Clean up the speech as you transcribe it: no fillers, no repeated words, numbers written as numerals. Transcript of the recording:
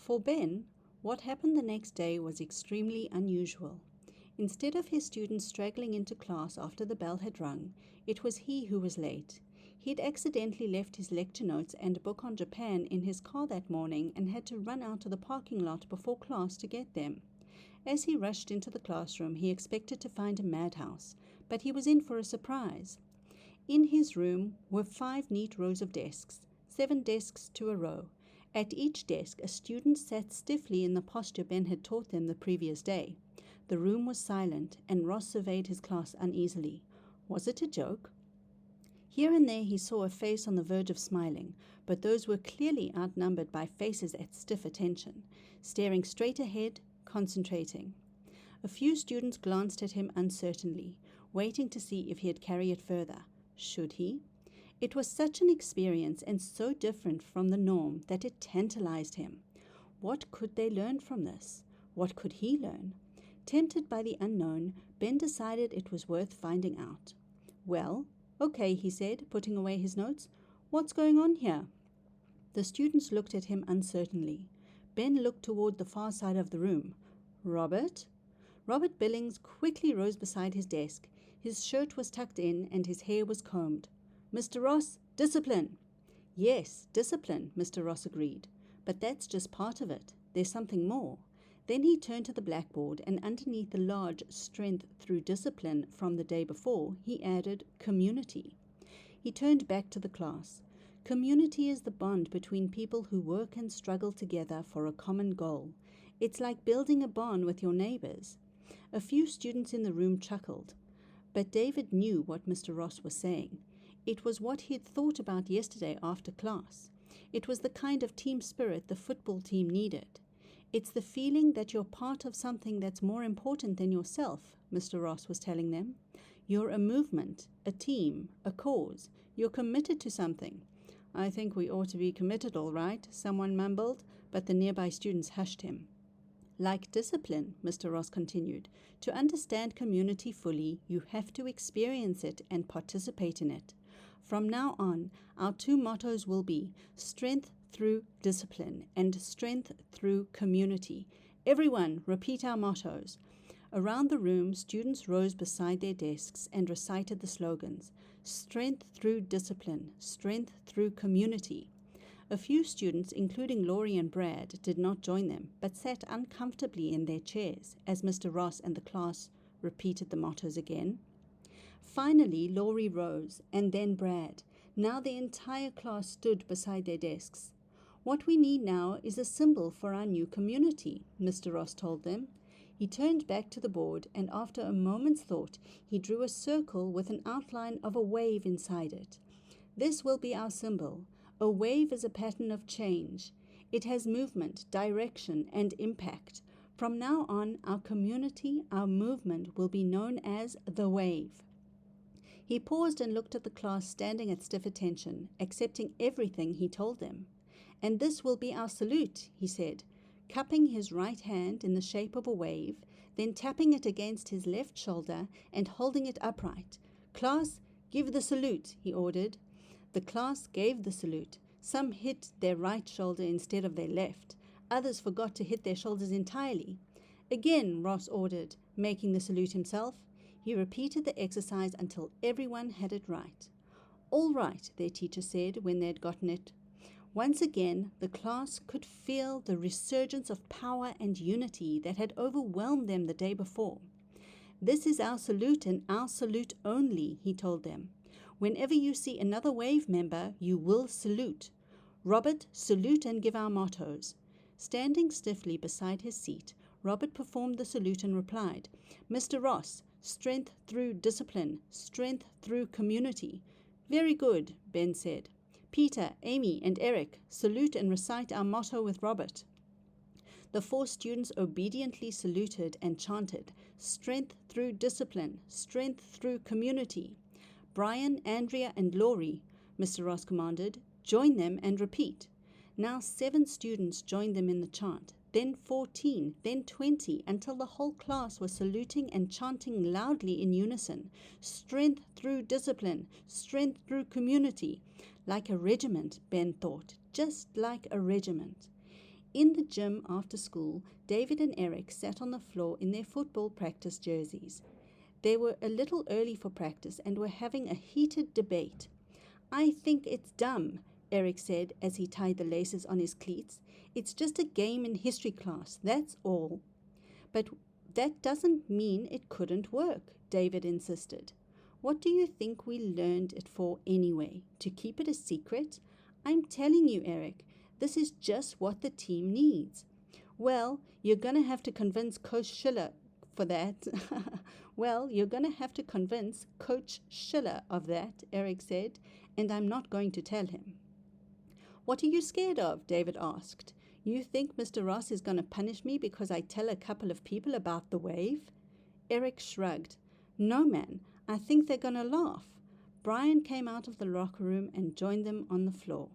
For Ben, what happened the next day was extremely unusual. Instead of his students straggling into class after the bell had rung, it was he who was late. He'd accidentally left his lecture notes and a book on Japan in his car that morning and had to run out to the parking lot before class to get them. As he rushed into the classroom, he expected to find a madhouse, but he was in for a surprise. In his room were 5 neat rows of desks, 7 desks to a row. At each desk, a student sat stiffly in the posture Ben had taught them the previous day. The room was silent, and Ross surveyed his class uneasily. Was it a joke? Here and there he saw a face on the verge of smiling, but those were clearly outnumbered by faces at stiff attention, staring straight ahead, concentrating. A few students glanced at him uncertainly, waiting to see if he'd carry it further. Should he? It was such an experience and so different from the norm that it tantalized him. What could they learn from this? What could he learn? Tempted by the unknown, Ben decided it was worth finding out. Well, okay, he said, putting away his notes. What's going on here? The students looked at him uncertainly. Ben looked toward the far side of the room. Robert? Robert Billings quickly rose beside his desk. His shirt was tucked in and his hair was combed. Mr. Ross, discipline. Yes, discipline, Mr. Ross agreed. But that's just part of it. There's something more. Then he turned to the blackboard, and underneath the large strength through discipline from the day before, he added community. He turned back to the class. Community is the bond between people who work and struggle together for a common goal. It's like building a barn with your neighbors. A few students in the room chuckled, but David knew what Mr. Ross was saying. It was what he had thought about yesterday after class. It was the kind of team spirit the football team needed. It's the feeling that you're part of something that's more important than yourself, Mr. Ross was telling them. You're a movement, a team, a cause. You're committed to something. I think we ought to be committed, all right, someone mumbled, but the nearby students hushed him. Like discipline, Mr. Ross continued, to understand community fully, you have to experience it and participate in it. From now on, our 2 mottos will be strength through discipline and strength through community. Everyone, repeat our mottos. Around the room, students rose beside their desks and recited the slogans. Strength through discipline, strength through community. A few students, including Laurie and Brad, did not join them, but sat uncomfortably in their chairs as Mr. Ross and the class repeated the mottos again. Finally, Laurie rose, and then Brad. Now the entire class stood beside their desks. What we need now is a symbol for our new community, Mr. Ross told them. He turned back to the board, and after a moment's thought, he drew a circle with an outline of a wave inside it. This will be our symbol. A wave is a pattern of change. It has movement, direction, and impact. From now on, our community, our movement, will be known as the wave. He paused and looked at the class standing at stiff attention, accepting everything he told them. And this will be our salute, he said, cupping his right hand in the shape of a wave, then tapping it against his left shoulder and holding it upright. Class, give the salute, he ordered. The class gave the salute. Some hit their right shoulder instead of their left. Others forgot to hit their shoulders entirely. Again, Ross ordered, making the salute himself. He repeated the exercise until everyone had it right. All right, their teacher said when they had gotten it. Once again, the class could feel the resurgence of power and unity that had overwhelmed them the day before. This is our salute and our salute only, he told them. Whenever you see another wave member, you will salute. Robert, salute and give our mottos. Standing stiffly beside his seat, Robert performed the salute and replied, Mr. Ross, strength through discipline, strength through community. Very good, Ben said. Peter, Amy, and Eric, salute and recite our motto with Robert. The 4 students obediently saluted and chanted, strength through discipline, strength through community. Brian, Andrea, and Laurie, Mr. Ross commanded, join them and repeat. Now 7 students joined them in the chant, then 14, then 20, until the whole class was saluting and chanting loudly in unison. Strength through discipline, strength through community. Like a regiment, Ben thought, just like a regiment. In the gym after school, David and Eric sat on the floor in their football practice jerseys. They were a little early for practice and were having a heated debate. "I think it's dumb," Eric said as he tied the laces on his cleats. "It's just a game in history class, that's all." "But that doesn't mean it couldn't work," David insisted. "What do you think we learned it for anyway? To keep it a secret? I'm telling you, Eric, this is just what the team needs." "Well, you're going to have to convince Coach Schiller for that." "Well, you're going to have to convince Coach Schiller of that," Eric said, "and I'm not going to tell him." "What are you scared of?" David asked. "You think Mr. Ross is going to punish me because I tell a couple of people about the wave?" Eric shrugged. "No, man, I think they're going to laugh." Brian came out of the locker room and joined them on the floor.